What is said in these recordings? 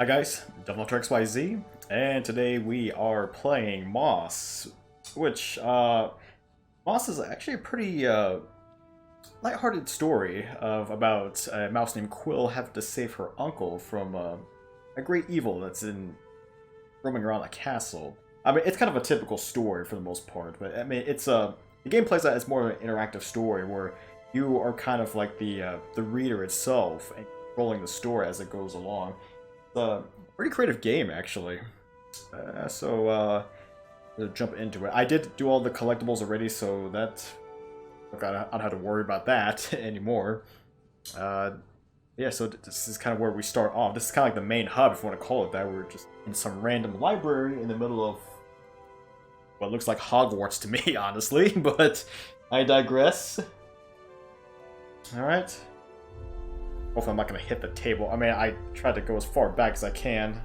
Hi guys, DevilHunterXYZ, and today we are playing Moss, which, Moss is actually a pretty, lighthearted story about a mouse named Quill having to save her uncle from, a great evil that's roaming around a castle. I mean, it's kind of a typical story for the most part, but I mean, the game plays out as more of an interactive story where you are kind of like the reader itself and controlling the story as it goes along. Pretty creative game, actually. To jump into it. I did do all the collectibles already, so that I don't have to worry about that anymore. Yeah, so this is kind of where we start off. This is kind of like the main hub, if you want to call it that. We're just in some random library in the middle of what looks like Hogwarts to me, honestly, but I digress. Alright. Hopefully I'm not going to hit the table. I mean, I tried to go as far back as I can.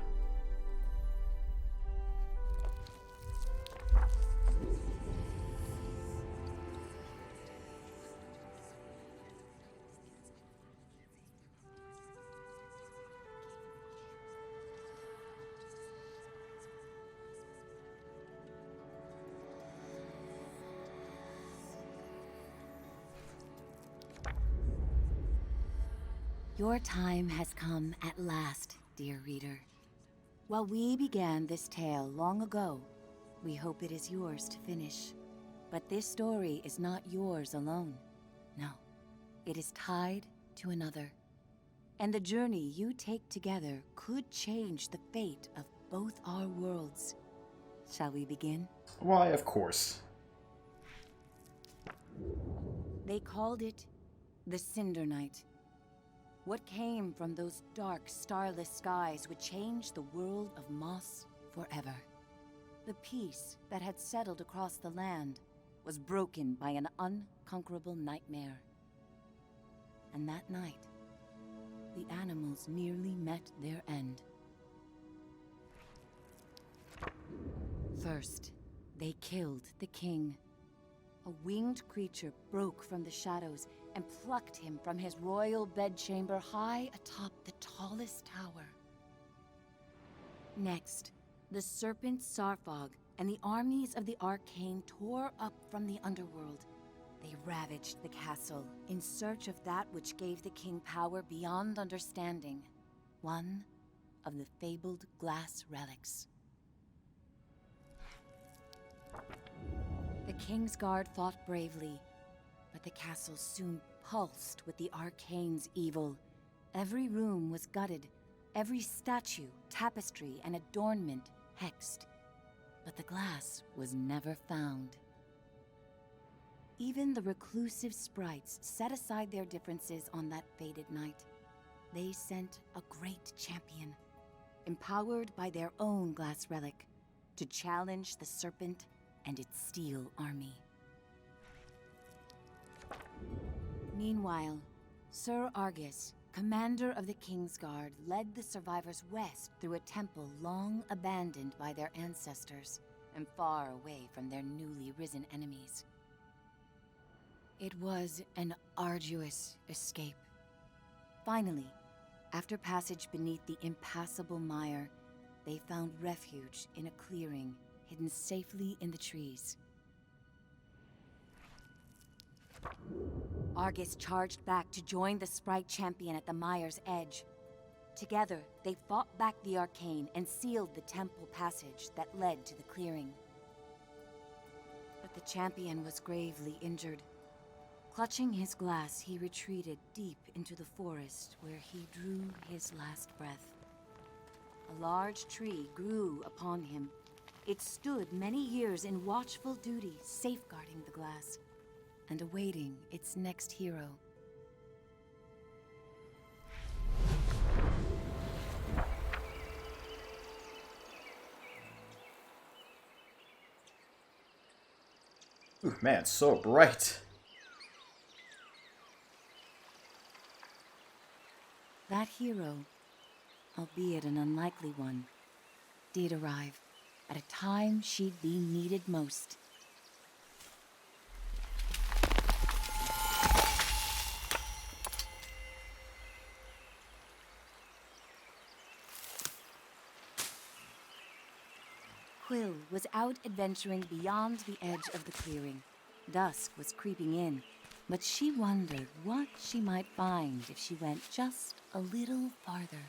Your time has come at last, dear reader. While we began this tale long ago, we hope it is yours to finish. But this story is not yours alone. No, it is tied to another. And the journey you take together could change the fate of both our worlds. Shall we begin? Why, of course. They called it the Cinder Night. What came from those dark, starless skies would change the world of Moss forever. The peace that had settled across the land was broken by an unconquerable nightmare. And that night, the animals nearly met their end. First, they killed the king. A winged creature broke from the shadows and plucked him from his royal bedchamber high atop the tallest tower. Next, the serpent Sarfog and the armies of the Arcane tore up from the underworld. They ravaged the castle in search of that which gave the king power beyond understanding, one of the fabled glass relics. The King's Guard fought bravely, but the castle soon pulsed with the Arcane's evil. Every room was gutted, every statue, tapestry, and adornment hexed. But the glass was never found. Even the reclusive sprites set aside their differences on that fated night. They sent a great champion, empowered by their own glass relic, to challenge the serpent and its steel army. Meanwhile, Sir Argus, commander of the King's Guard, led the survivors west through a temple long abandoned by their ancestors and far away from their newly risen enemies. It was an arduous escape. Finally, after passage beneath the impassable mire, they found refuge in a clearing hidden safely in the trees. Argus charged back to join the Sprite champion at the mire's edge. Together, they fought back the Arcane and sealed the temple passage that led to the clearing. But the champion was gravely injured. Clutching his glass, he retreated deep into the forest where he drew his last breath. A large tree grew upon him. It stood many years in watchful duty, safeguarding the glass and awaiting its next hero. Ooh, man, it's so bright. That hero, albeit an unlikely one, did arrive at a time she'd be needed most. Quill was out adventuring beyond the edge of the clearing. Dusk was creeping in, but she wondered what she might find if she went just a little farther.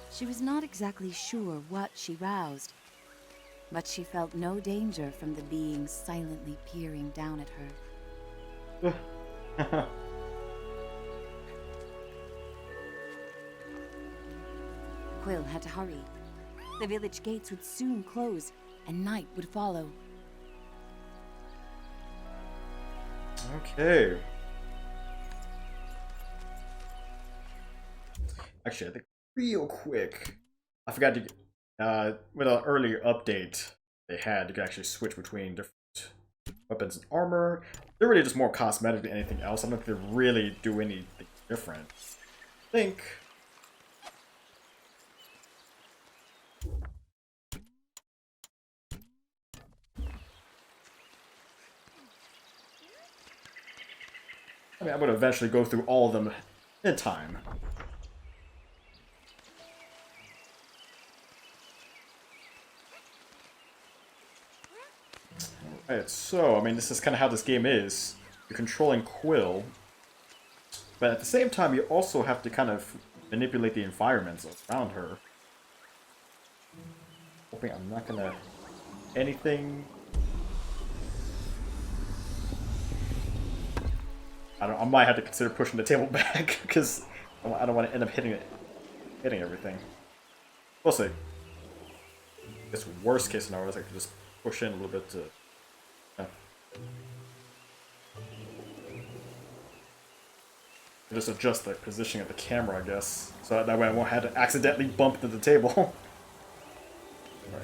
She was not exactly sure what she roused, but she felt no danger from the beings silently peering down at her. Quill had to hurry. The village gates would soon close, and night would follow. Okay. Actually, I think real quick, I forgot to with an earlier update they had, you could actually switch between different weapons and armor. They're really just more cosmetic than anything else. I don't think they really do anything different. I think. I mean, I'm going to eventually go through all of them in time. Alright, so, I mean, this is kind of how this game is. You're controlling Quill, but at the same time, you also have to kind of manipulate the environments around her. Hoping I'm not gonna... anything... I might have to consider pushing the table back, because I don't want to end up hitting everything. We'll see. I guess worst case scenario is I could just push in a little bit to... just adjust the positioning of the camera, I guess. So that way I won't have to accidentally bump into the table. Right.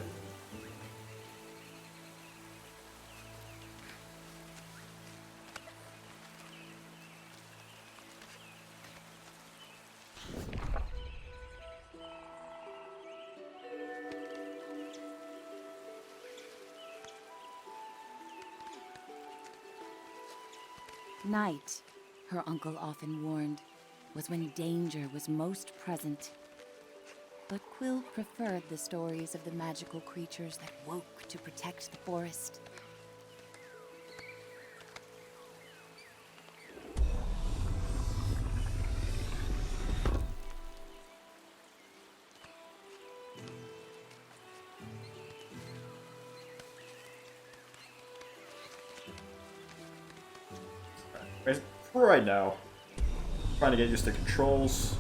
Night, her uncle often warned, was when danger was most present. But Quill preferred the stories of the magical creatures that woke to protect the forest. For right now, trying to get used to controls.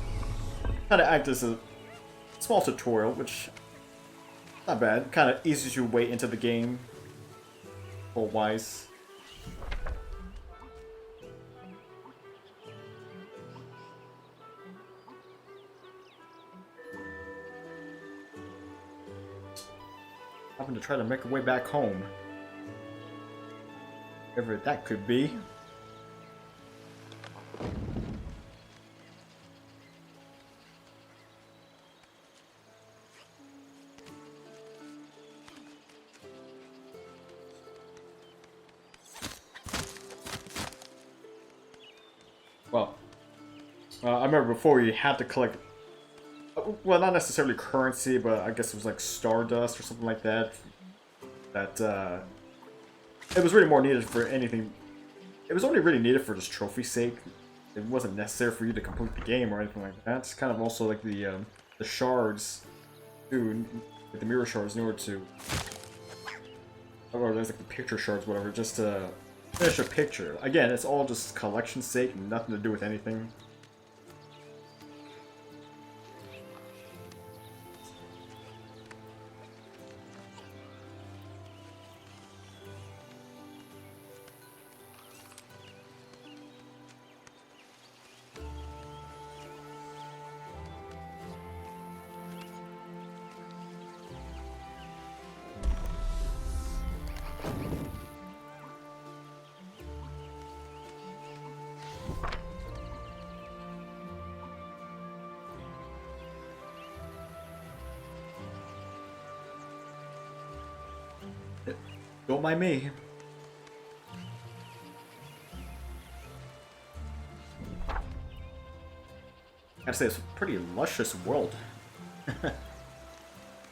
Kind of act as a small tutorial, which not bad. Kind of eases your way into the game, wise. Having to try to make our way back home, whatever that could be. Well, I remember before you had to collect, well, not necessarily currency, but I guess it was like stardust or something like that. That it was really more needed for anything. It was only really needed for just trophy's sake. It wasn't necessary for you to complete the game or anything like that. It's kind of also like the shards, too, like the mirror shards, in order to, or there's like the picture shards, whatever, just to finish a picture. Again, it's all just collection sake, nothing to do with anything. Don't mind me. I gotta say, it's a pretty luscious world.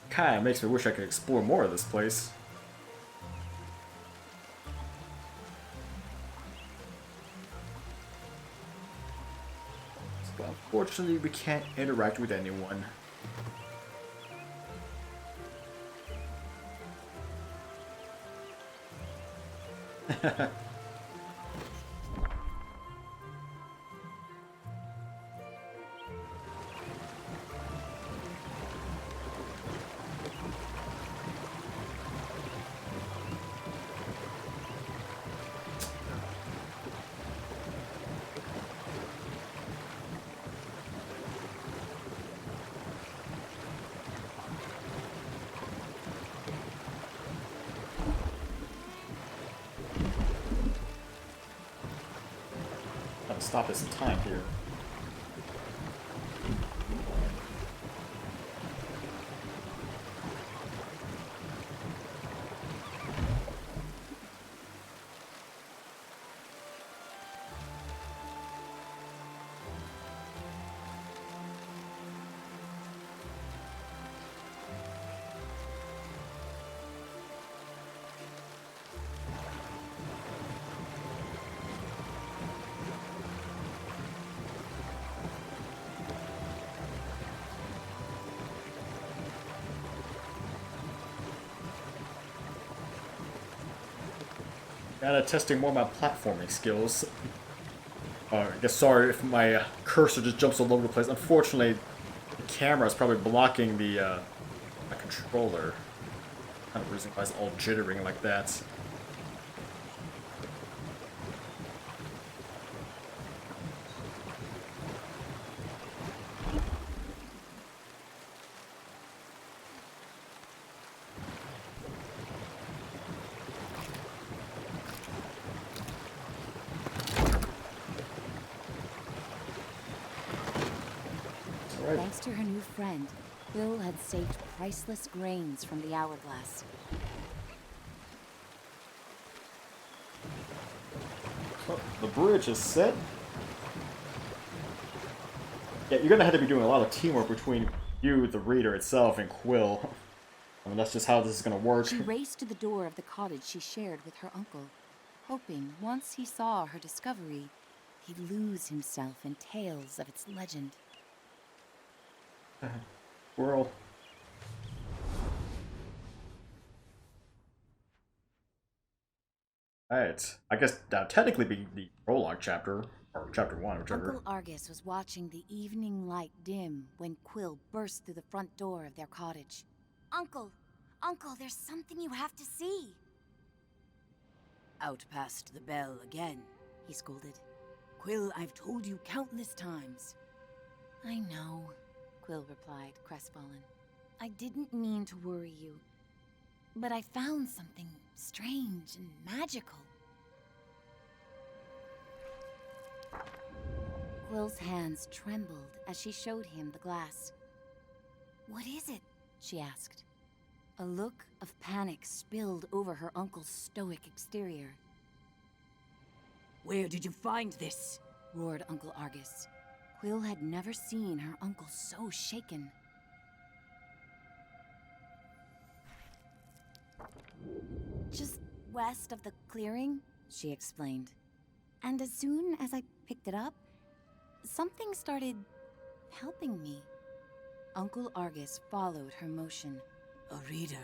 Kinda makes me wish I could explore more of this place. But unfortunately, we can't interact with anyone. Gotta stop this in time here. Testing more of my platforming skills. I guess sorry if my cursor just jumps all over the place. Unfortunately, the camera is probably blocking the my controller. Kind of reason why it's all jittering like that. Thanks to her new friend, Quill had saved priceless grains from the hourglass. Oh, the bridge is set. Yeah, you're gonna have to be doing a lot of teamwork between you, the reader itself, and Quill. I mean, that's just how this is gonna work. She raced to the door of the cottage she shared with her uncle, hoping once he saw her discovery, he'd lose himself in tales of its legend. Squirrel. Alright. I guess that technically be the prologue chapter, or chapter 1, whichever. Uncle Argus was watching the evening light dim when Quill burst through the front door of their cottage. Uncle! Uncle, there's something you have to see! Out past the bell again, He scolded. Quill, I've told you countless times. I know, Quill replied, crestfallen. I didn't mean to worry you, but I found something strange and magical. Quill's hands trembled as she showed him the glass. What is it? She asked. A look of panic spilled over her uncle's stoic exterior. Where did you find this? Roared Uncle Argus. Quill had never seen her uncle so shaken. Just west of the clearing, she explained. And as soon as I picked it up, something started helping me. Uncle Argus followed her motion. A reader.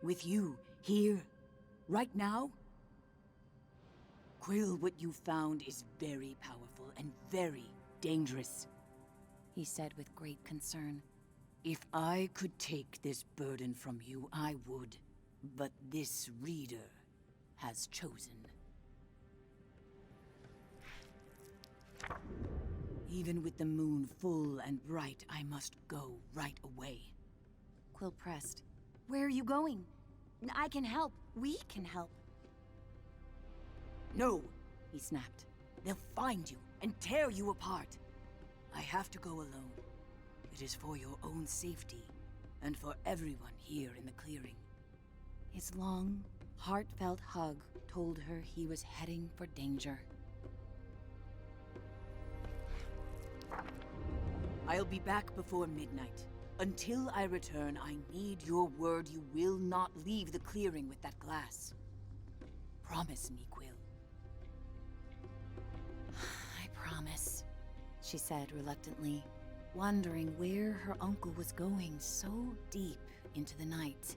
With you, here, right now? Quill, what you found is very powerful and very dangerous. He said with great concern. If I could take this burden from you, I would. But this reader has chosen. Even with the moon full and bright, I must go right away. Quill pressed. Where are you going? I can help. We can help. No, he snapped. They'll find you and tear you apart. I have to go alone. It is for your own safety, and for everyone here in the clearing. His long, heartfelt hug told her he was heading for danger. I'll be back before midnight. Until I return, I need your word you will not leave the clearing with that glass. Promise me, Quill. I promise, she said reluctantly, wondering where her uncle was going so deep into the night.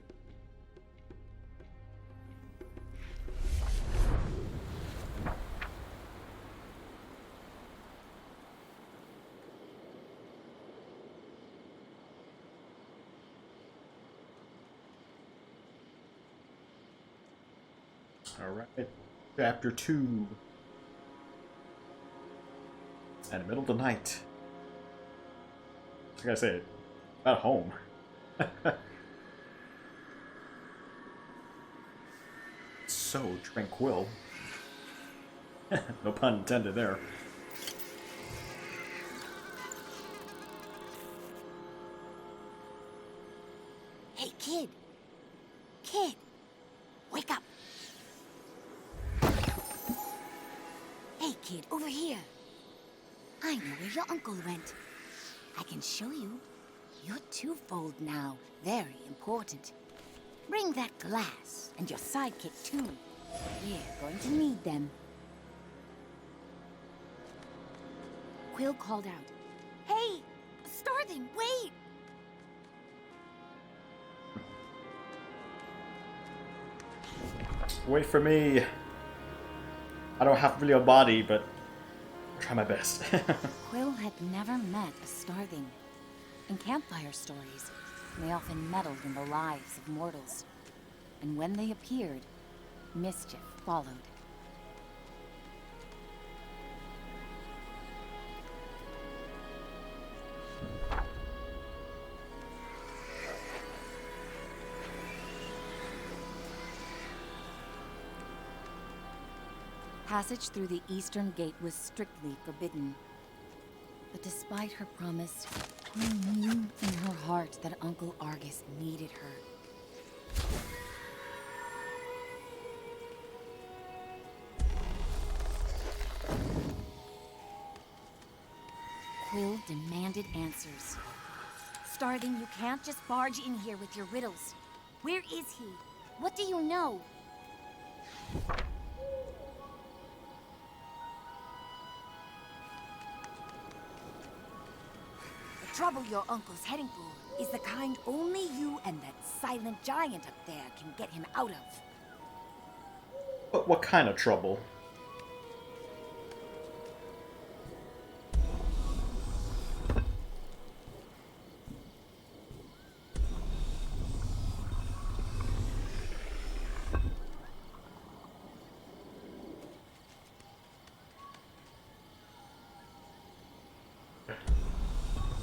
Alright, chapter 2. In the middle of the night. I gotta say, at home. So tranquil. No pun intended there. Hey, kid! Kid! Wake up! Hey, kid, over here! I know where your uncle went. I can show you. You're twofold now. Very important. Bring that glass, and your sidekick too. We're going to need them. Quill called out. Hey! Starling, wait! Wait for me. I don't have really a body, but I'll try my best. Quill had never met a starling. In campfire stories, they often meddled in the lives of mortals. And when they appeared, mischief followed. Passage through the eastern gate was strictly forbidden. But despite her promise, she knew in her heart that Uncle Argus needed her. Quill demanded answers. Starling, you can't just barge in here with your riddles. Where is he? What do you know? The trouble your uncle's heading for is the kind only you and that silent giant up there can get him out of. But what kind of trouble?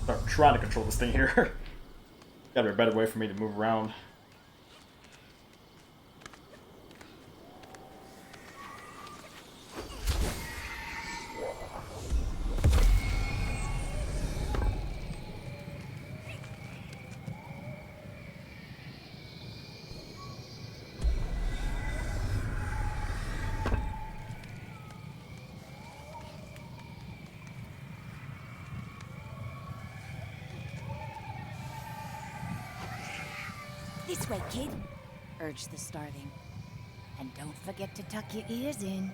I'm trying to control this thing here. Gotta be a better way for me to move around. This way, kid, urged the starling. And don't forget to tuck your ears in.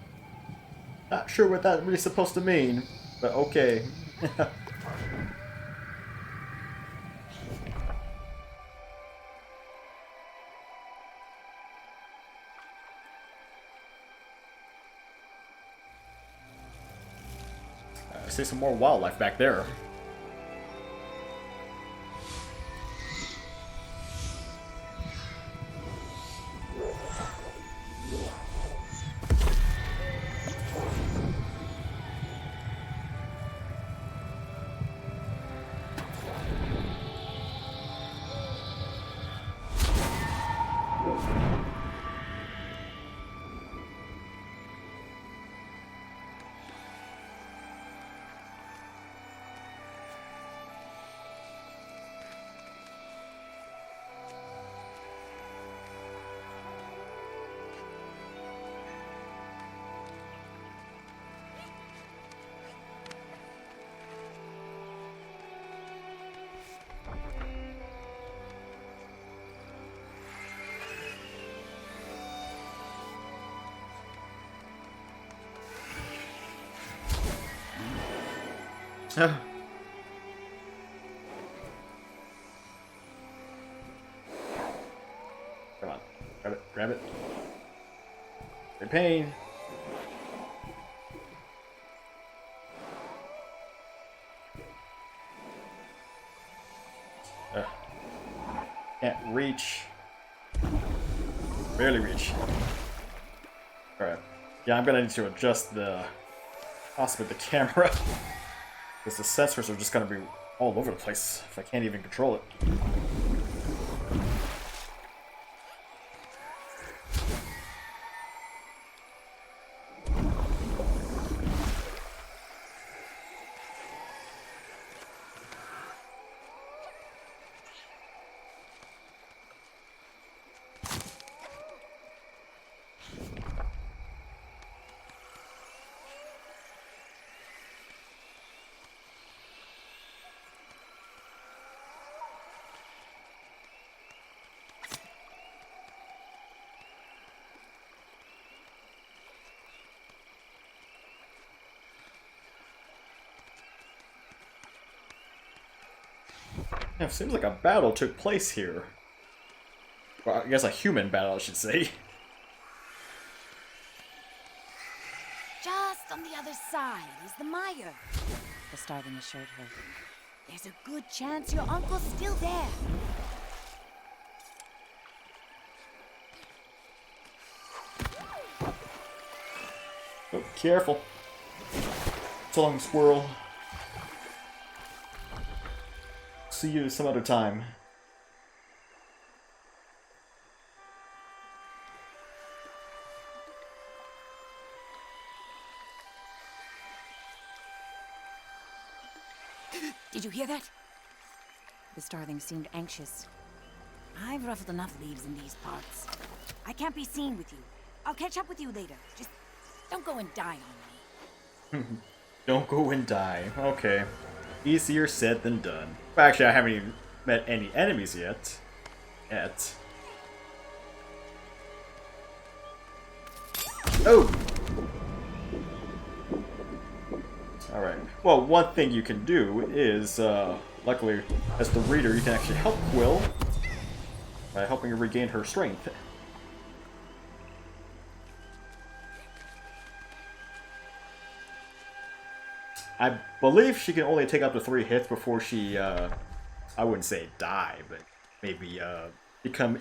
Not sure what that's really supposed to mean, but okay. see some more wildlife back there. Come on. Grab it. Grab it. Great pain. Can't reach. Barely reach. Alright. Yeah, I'm gonna need to adjust possibly the camera. Because the sensors are just gonna be all over the place if I can't even control it. Yeah, it seems like a battle took place here. Well, I guess a human battle, I should say. Just on the other side is the mire, the starving assured her. There's a good chance your uncle's still there. Oh, careful. So long, squirrel. See you some other time. Did you hear that? The starling seemed anxious. I've ruffled enough leaves in these parts. I can't be seen with you. I'll catch up with you later. Just don't go and die on me. Don't go and die. Okay. Easier said than done. Well, actually, I haven't even met any enemies yet. Oh! Alright. Well, one thing you can do is, luckily, as the reader, you can actually help Quill by helping her regain her strength. I believe she can only take up to 3 hits before she, I wouldn't say die, but maybe, become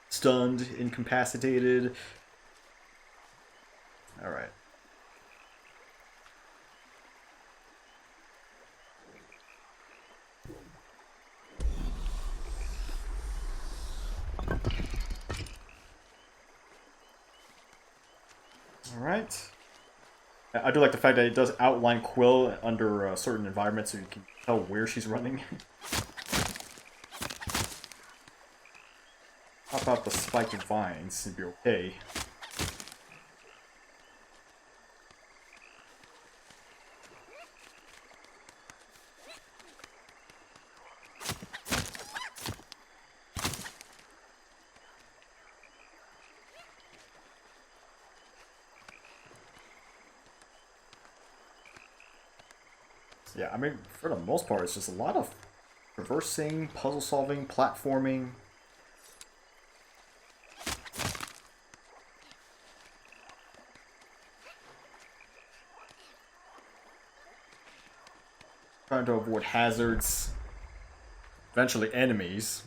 stunned, incapacitated. Alright. Alright. I do like the fact that it does outline Quill under certain environments so you can tell where she's running. Pop out the spiked vines and be okay. Yeah, I mean, for the most part, it's just a lot of traversing, puzzle solving, platforming. trying to avoid hazards, eventually enemies.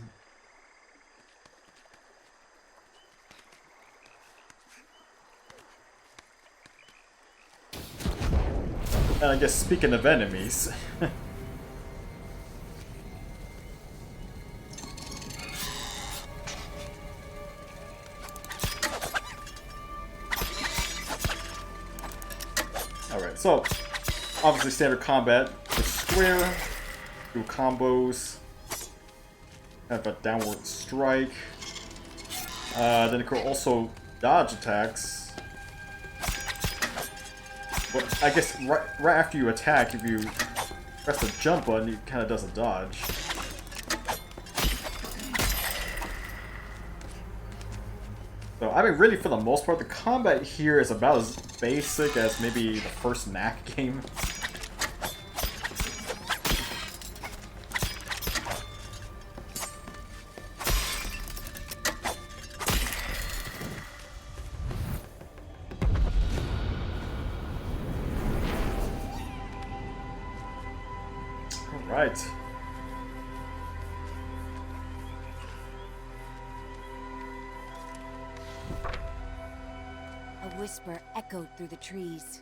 And I guess speaking of enemies, alright, so obviously standard combat with square, do combos, have a downward strike, then it could also dodge attacks. But I guess right after you attack, if you press the jump button, it kind of does a dodge. So, I mean, really, for the most part, the combat here is about as basic as maybe the first Knack game. Right. A whisper echoed through the trees.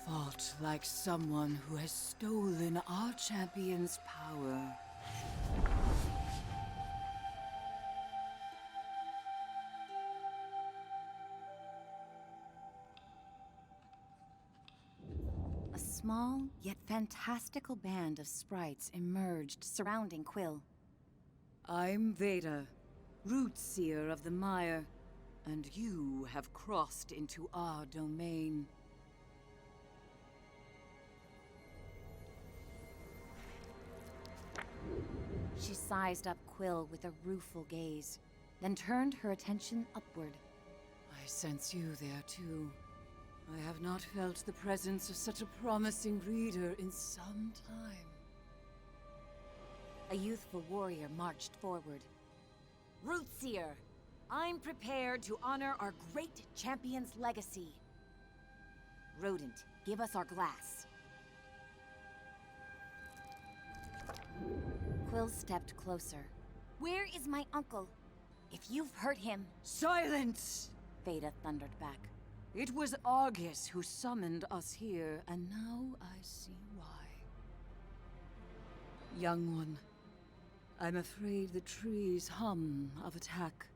Fought like someone who has stolen our champion's power. A small, yet fantastical band of sprites emerged, surrounding Quill. I'm Veda, root seer of the mire, and you have crossed into our domain. She sized up Quill with a rueful gaze, then turned her attention upward. I sense you there too. I have not felt the presence of such a promising reader in some time. A youthful warrior marched forward. Rootseer, I'm prepared to honor our great champion's legacy. Rodent, give us our glass. Quill stepped closer. Where is my uncle? If you've hurt him... Silence! Veda thundered back. It was Argus who summoned us here, and now I see why. Young one, I'm afraid the trees hum of attack.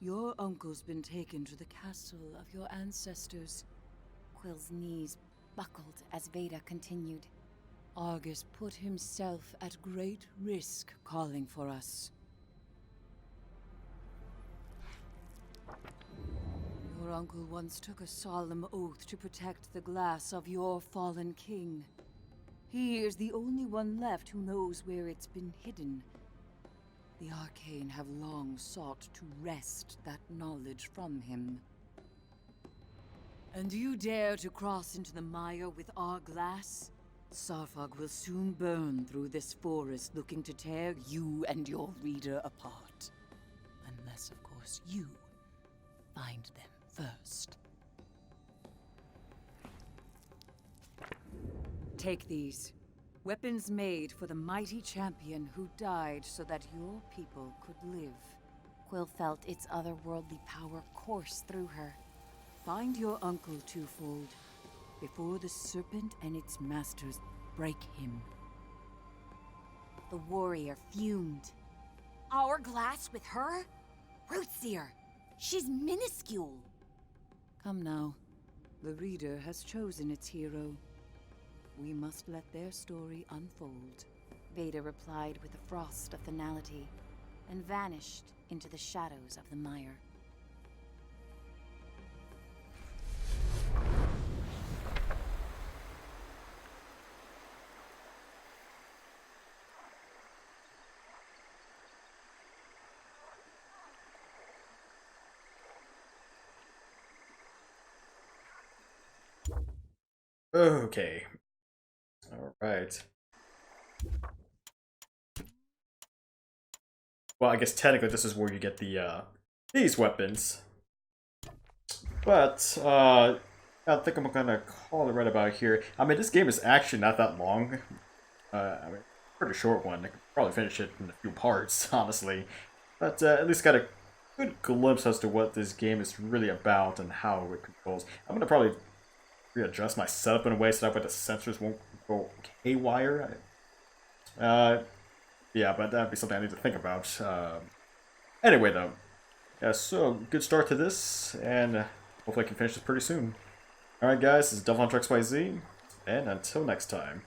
Your uncle's been taken to the castle of your ancestors. Quill's knees buckled as Veda continued. Argus put himself at great risk calling for us. Your uncle once took a solemn oath to protect the glass of your fallen king. He is the only one left who knows where it's been hidden. The Arcane have long sought to wrest that knowledge from him. And you dare to cross into the mire with our glass? Sarfog will soon burn through this forest looking to tear you and your reader apart. Unless, of course, you find them first. Take these. Weapons made for the mighty champion who died so that your people could live. Quill felt its otherworldly power course through her. Find your uncle twofold, before the serpent and its masters break him. The warrior fumed. Our glass with her? Rootseer! She's minuscule! Come now. The reader has chosen its hero. We must let their story unfold. Veda replied with a frost of finality, and vanished into the shadows of the mire. Okay. Alright. Well, I guess technically this is where you get the, these weapons. But, I think I'm gonna call it right about here. I mean, this game is actually not that long. I mean, pretty short one. I could probably finish it in a few parts, honestly. But at least got a good glimpse as to what this game is really about and how it controls. I'm gonna probably readjust my setup in a way so that way the sensors won't go haywire. Yeah, but that'd be something I need to think about. Anyway, though, yeah, so good start to this, and hopefully I can finish this pretty soon. Alright guys, this is DevilHunterXYZ, and until next time.